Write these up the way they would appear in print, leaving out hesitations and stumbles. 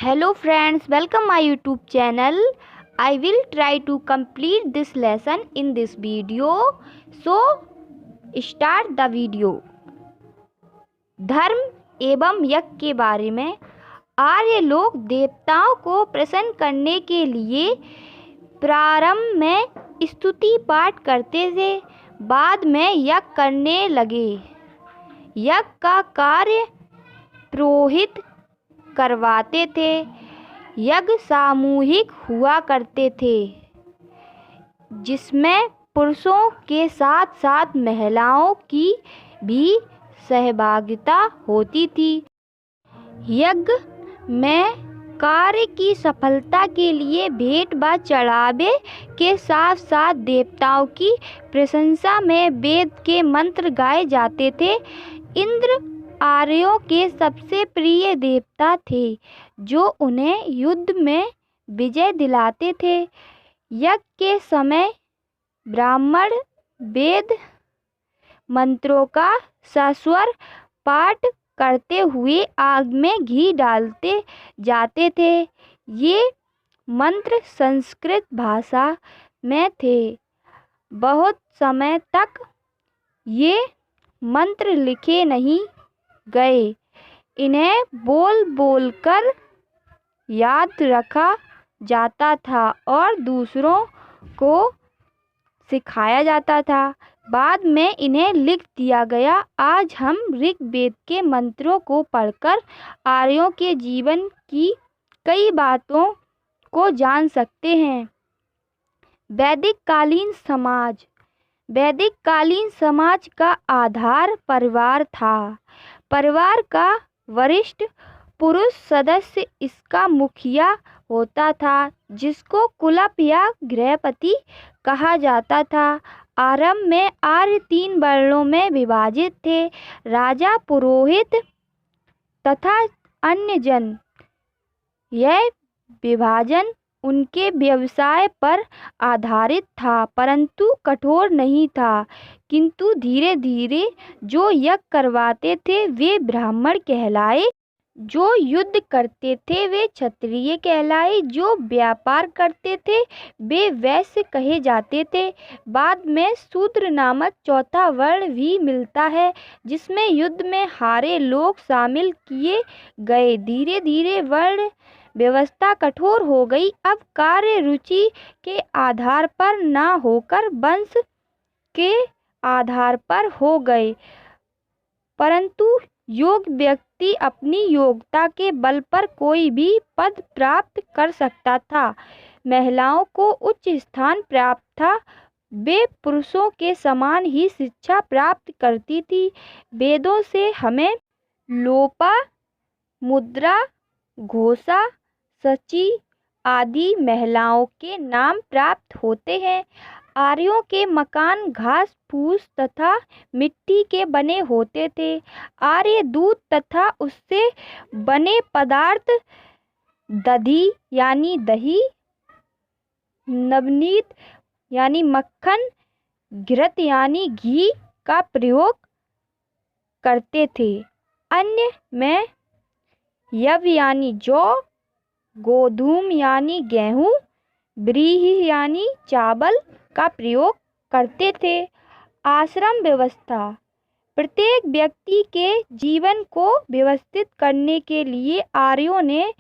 Hello friends, welcome my YouTube channel. I will try to complete this lesson in this video. So start the video. धर्म एवं यज्ञ के बारे में। आर्य लोग देवताओं को प्रसन्न करने के लिए प्रारंभ में स्तुति पाठ करते थे, बाद में यज्ञ करने लगे। यज्ञ का कार्य पुरोहित करवाते थे। यज्ञ सामूहिक हुआ करते थे, जिसमें पुरुषों के साथ साथ महिलाओं की भी सहभागिता होती थी। यज्ञ में कार्य की सफलता के लिए भेंट व चढ़ावे के साथ साथ देवताओं की प्रशंसा में वेद के मंत्र गाए जाते थे। इंद्र आर्यों के सबसे प्रिय देवता थे, जो उन्हें युद्ध में विजय दिलाते थे। यज्ञ के समय ब्राह्मण वेद मंत्रों का सस्वर पाठ करते हुए आग में घी डालते जाते थे। ये मंत्र संस्कृत भाषा में थे। बहुत समय तक ये मंत्र लिखे नहीं गए। इन्हें बोल बोल कर याद रखा जाता था और दूसरों को सिखाया जाता था। बाद में इन्हें लिख दिया गया। आज हम ऋग्वेद के मंत्रों को पढ़कर आर्यों के जीवन की कई बातों को जान सकते हैं। वैदिक कालीन समाज। वैदिक कालीन समाज का आधार परिवार था। परिवार का वरिष्ठ पुरुष सदस्य इसका मुखिया होता था, जिसको कुलप या गृहपति कहा जाता था। आरंभ में आर्य 3 वर्णों में विभाजित थे: राजा, पुरोहित तथा अन्य जन। यह विभाजन उनके व्यवसाय पर आधारित था, परंतु कठोर नहीं था। किंतु धीरे धीरे जो यज्ञ करवाते थे वे ब्राह्मण कहलाए, जो युद्ध करते थे वे क्षत्रिय कहलाए, जो व्यापार करते थे वे वैश्य कहे जाते थे। बाद में शूद्र नामक चौथा वर्ण भी मिलता है, जिसमें युद्ध में हारे लोग शामिल किए गए। धीरे धीरे वर्ण व्यवस्था कठोर हो गई। अब कार्य रुचि के आधार पर न होकर वंश के आधार पर हो गए, परंतु योग्य व्यक्ति अपनी योग्यता के बल पर कोई भी पद प्राप्त कर सकता था। महिलाओं को उच्च स्थान प्राप्त था। वे पुरुषों के समान ही शिक्षा प्राप्त करती थी। वेदों से हमें लोपा, मुद्रा, घोषा, शची आदि महिलाओं के नाम प्राप्त होते हैं। आर्यों के मकान घास फूस तथा मिट्टी के बने होते थे। आर्य दूध तथा उससे बने पदार्थ दधी यानी दही, नवनीत यानी मक्खन, घृत यानी घी का प्रयोग करते थे। अन्य में यव यानी जौ, गोधूम यानी गेहूँ, व्रीहि यानी चावल का प्रयोग करते थे। आश्रम व्यवस्था। प्रत्येक व्यक्ति के जीवन को व्यवस्थित करने के लिए आर्यों ने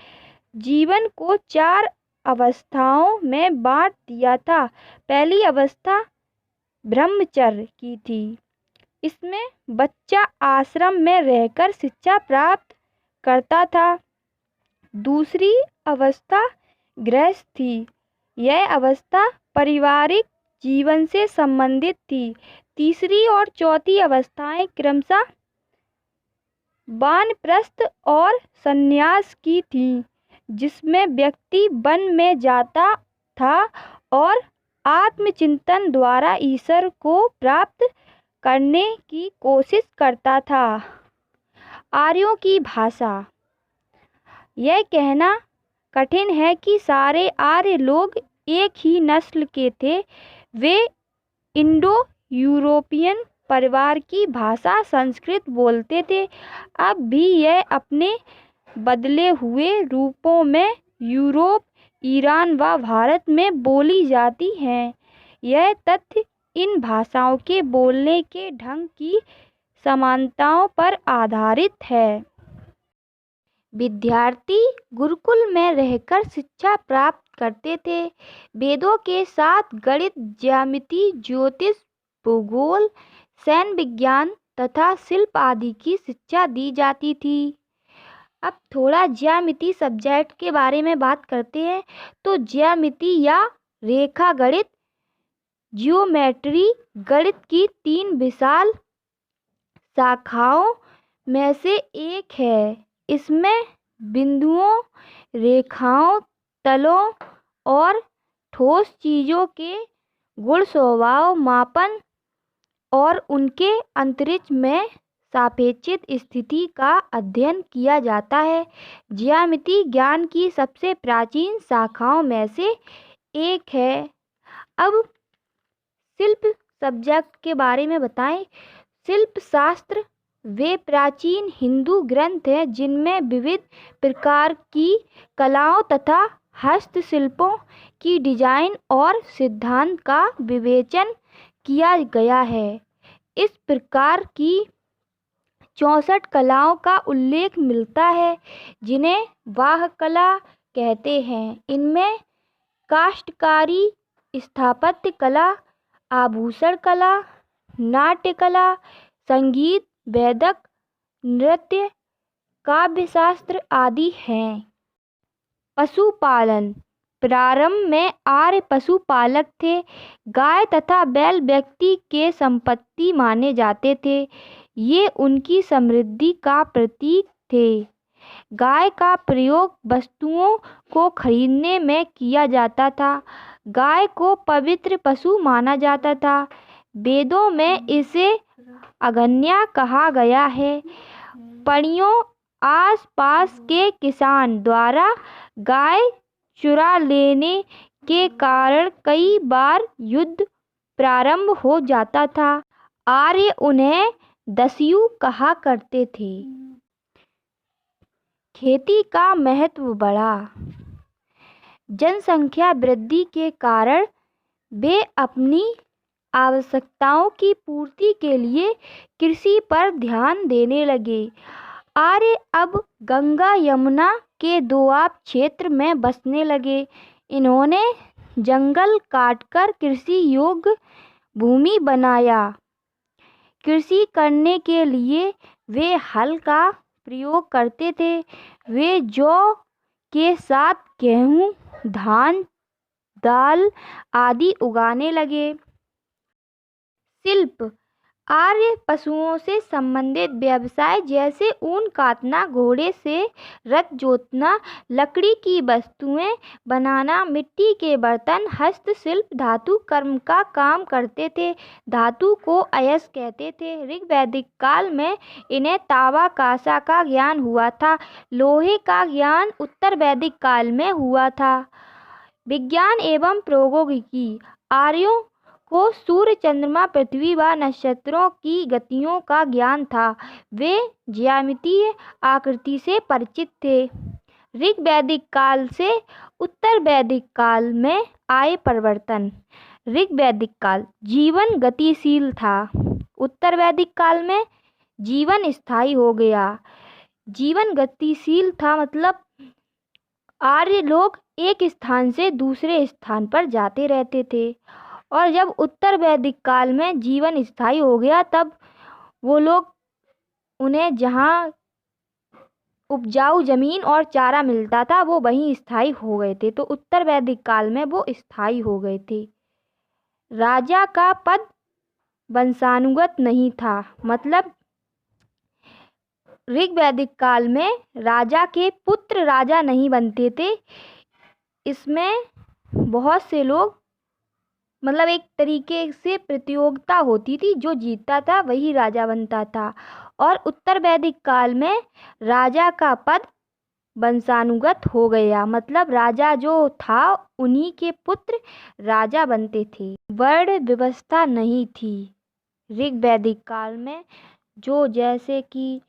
जीवन को 4 अवस्थाओं में बांट दिया था। पहली अवस्था ब्रह्मचर्य की थी। इसमें बच्चा आश्रम में रहकर शिक्षा प्राप्त करता था। दूसरी अवस्था गृहस्थ थी। यह अवस्था पारिवारिक जीवन से संबंधित थी। तीसरी और चौथी अवस्थाएं क्रमशः वानप्रस्थ और संन्यास की थीं, जिसमें व्यक्ति वन में जाता था और आत्मचिंतन द्वारा ईश्वर को प्राप्त करने की कोशिश करता था। आर्यों की भाषा। यह कहना कठिन है कि सारे आर्य लोग एक ही नस्ल के थे। वे इंडो यूरोपियन परिवार की भाषा संस्कृत बोलते थे। अब भी यह अपने बदले हुए रूपों में यूरोप, ईरान व भारत में बोली जाती हैं। यह तथ्य इन भाषाओं के बोलने के ढंग की समानताओं पर आधारित है। विद्यार्थी गुरुकुल में रहकर शिक्षा प्राप्त करते थे। वेदों के साथ गणित, ज्यामिति, ज्योतिष, भूगोल, सैन्य विज्ञान तथा शिल्प आदि की शिक्षा दी जाती थी। अब थोड़ा ज्यामिति सब्जेक्ट के बारे में बात करते हैं। तो ज्यामिति या रेखा गणित, जियोमेट्री गणित की 3 विशाल शाखाओं में से एक है। इसमें बिंदुओं, रेखाओं, तलों और ठोस चीजों के गुण स्वभाव मापन और उनके अंतरिक्ष में सापेक्षित स्थिति का अध्ययन किया जाता है। ज्यामिति ज्ञान की सबसे प्राचीन शाखाओं में से एक है। अब शिल्प सब्जेक्ट के बारे में बताएं। शिल्प शास्त्र वे प्राचीन हिंदू ग्रंथ हैं जिनमें विविध प्रकार की कलाओं तथा हस्तशिल्पों की डिजाइन और सिद्धांत का विवेचन किया गया है। इस प्रकार की 64 कलाओं का उल्लेख मिलता है जिन्हें वाह कला कहते हैं। इनमें काष्ठकारी, स्थापत्य कला, आभूषण कला, नाट्य कला, संगीत, वैदिक नृत्य, काव्यशास्त्र आदि हैं। पशुपालन। प्रारंभ में आर्य पशुपालक थे। गाय तथा बैल व्यक्ति के संपत्ति माने जाते थे। ये उनकी समृद्धि का प्रतीक थे। गाय का प्रयोग वस्तुओं को खरीदने में किया जाता था। गाय को पवित्र पशु माना जाता था। वेदों में इसे अगन्या कहा गया है। पड़ियों आस पास के किसान द्वारा गाय चुरा लेने के कारण कई बार युद्ध प्रारंभ हो जाता था। आर्य उन्हें दस्यु कहा करते थे। खेती का महत्व बढ़ा। जनसंख्या वृद्धि के कारण वे अपनी आवश्यकताओं की पूर्ति के लिए कृषि पर ध्यान देने लगे। आर्य अब गंगा यमुना के दोआब क्षेत्र में बसने लगे। इन्होंने जंगल काटकर कृषि योग्य भूमि बनाया। कृषि करने के लिए वे हल का प्रयोग करते थे। वे जौ के साथ गेहूं, धान, दाल आदि उगाने लगे। शिल्प। आर्य पशुओं से संबंधित व्यवसाय जैसे ऊन काटना, घोड़े से रथ जोतना, लकड़ी की वस्तुएं बनाना, मिट्टी के बर्तन, हस्तशिल्प, धातु कर्म का काम करते थे। धातु को अयस्क कहते थे। ऋग वैदिक काल में इन्हें तांबा कांसा का ज्ञान हुआ था। लोहे का ज्ञान उत्तर वैदिक काल में हुआ था। विज्ञान एवं प्रौद्योगिकी। आर्यों को सूर्य, चंद्रमा, पृथ्वी व नक्षत्रों की गतियों का ज्ञान था। वे ज्यामितीय आकृति से परिचित थे। ऋग वैदिक काल से उत्तर वैदिक काल में आए परिवर्तन। ऋग वैदिक काल जीवन गतिशील था। उत्तर वैदिक काल में जीवन स्थायी हो गया। जीवन गतिशील था मतलब आर्य लोग एक स्थान से दूसरे स्थान पर जाते रहते थे। और जब उत्तर वैदिक काल में जीवन स्थायी हो गया तब वो लोग उन्हें जहाँ उपजाऊ जमीन और चारा मिलता था वो वहीं स्थायी हो गए थे। तो उत्तर वैदिक काल में वो स्थायी हो गए थे। राजा का पद वंशानुगत नहीं था। मतलब ऋग वैदिक काल में राजा के पुत्र राजा नहीं बनते थे। इसमें बहुत से लोग मतलब एक तरीके से प्रतियोगिता होती थी, जो जीतता था वही राजा बनता था। और उत्तर वैदिक काल में राजा का पद वंशानुगत हो गया। मतलब राजा जो था उन्हीं के पुत्र राजा बनते थे। वर्ण व्यवस्था नहीं थी ऋग वैदिक काल में। जो जैसे कि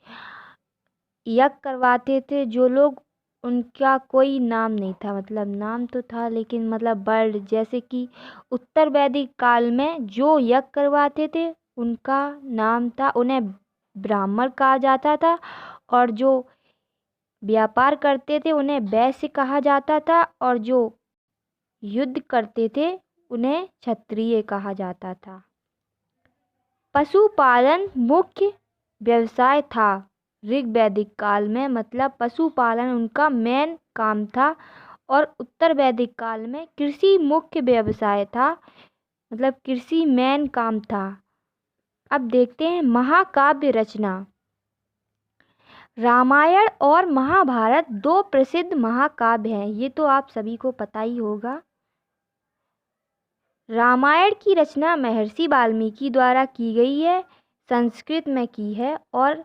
यज्ञ करवाते थे जो लोग, उनका कोई नाम नहीं था, मतलब नाम तो था लेकिन मतलब वर्ड, जैसे कि उत्तर वैदिक काल में जो यज्ञ करवाते थे उनका नाम था, उन्हें ब्राह्मण कहा जाता था, और जो व्यापार करते थे उन्हें वैश्य कहा जाता था, और जो युद्ध करते थे उन्हें क्षत्रिय कहा जाता था। पशुपालन मुख्य व्यवसाय था ऋग वैदिक काल में, मतलब पशुपालन उनका मेन काम था, और उत्तर वैदिक काल में कृषि मुख्य व्यवसाय था, मतलब कृषि मेन काम था। अब देखते हैं महाकाव्य रचना। रामायण और महाभारत दो प्रसिद्ध महाकाव्य हैं, ये तो आप सभी को पता ही होगा। रामायण की रचना महर्षि वाल्मीकि द्वारा की गई है, संस्कृत में की है, और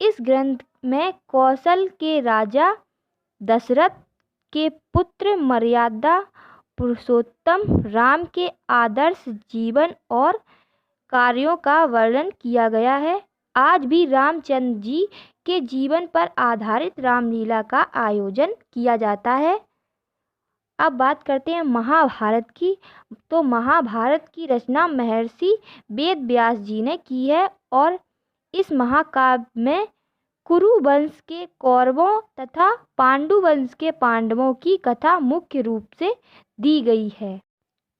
इस ग्रंथ में कौशल के राजा दशरथ के पुत्र मर्यादा पुरुषोत्तम राम के आदर्श जीवन और कार्यों का वर्णन किया गया है। आज भी रामचंद्र जी के जीवन पर आधारित रामलीला का आयोजन किया जाता है। अब बात करते हैं महाभारत की। तो महाभारत की रचना महर्षि वेद व्यास जी ने की है, और इस महाकाव्य में कुरु वंश के कौरवों तथा पांडु वंश के पांडवों की कथा मुख्य रूप से दी गई है।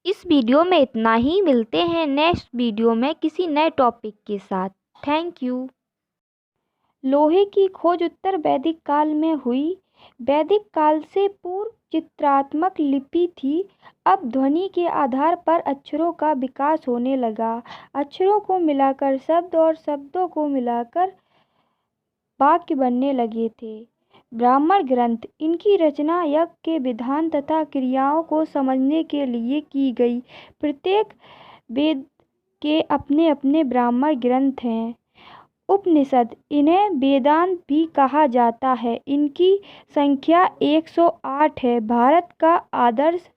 इस वीडियो में इतना ही, मिलते हैं नेक्स्ट वीडियो में किसी नए टॉपिक के साथ। Thank you. लोहे की खोज उत्तर वैदिक काल में हुई। वैदिक काल से पूर्व चित्रात्मक लिपि थी। अब ध्वनि के आधार पर अक्षरों का विकास होने लगा। अक्षरों को मिलाकर शब्द और शब्दों को मिलाकर वाक्य बनने लगे थे। ब्राह्मण ग्रंथ, इनकी रचना यज्ञ के विधान तथा क्रियाओं को समझने के लिए की गई। प्रत्येक वेद के अपने अपने ब्राह्मण ग्रंथ हैं। उपनिषद, इन्हें वेदांत भी कहा जाता है। इनकी संख्या 108 है। भारत का आदर्श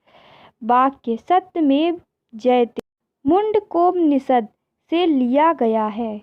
वाक्य सत्यमेव जयते मुंडकोपनिषद से लिया गया है।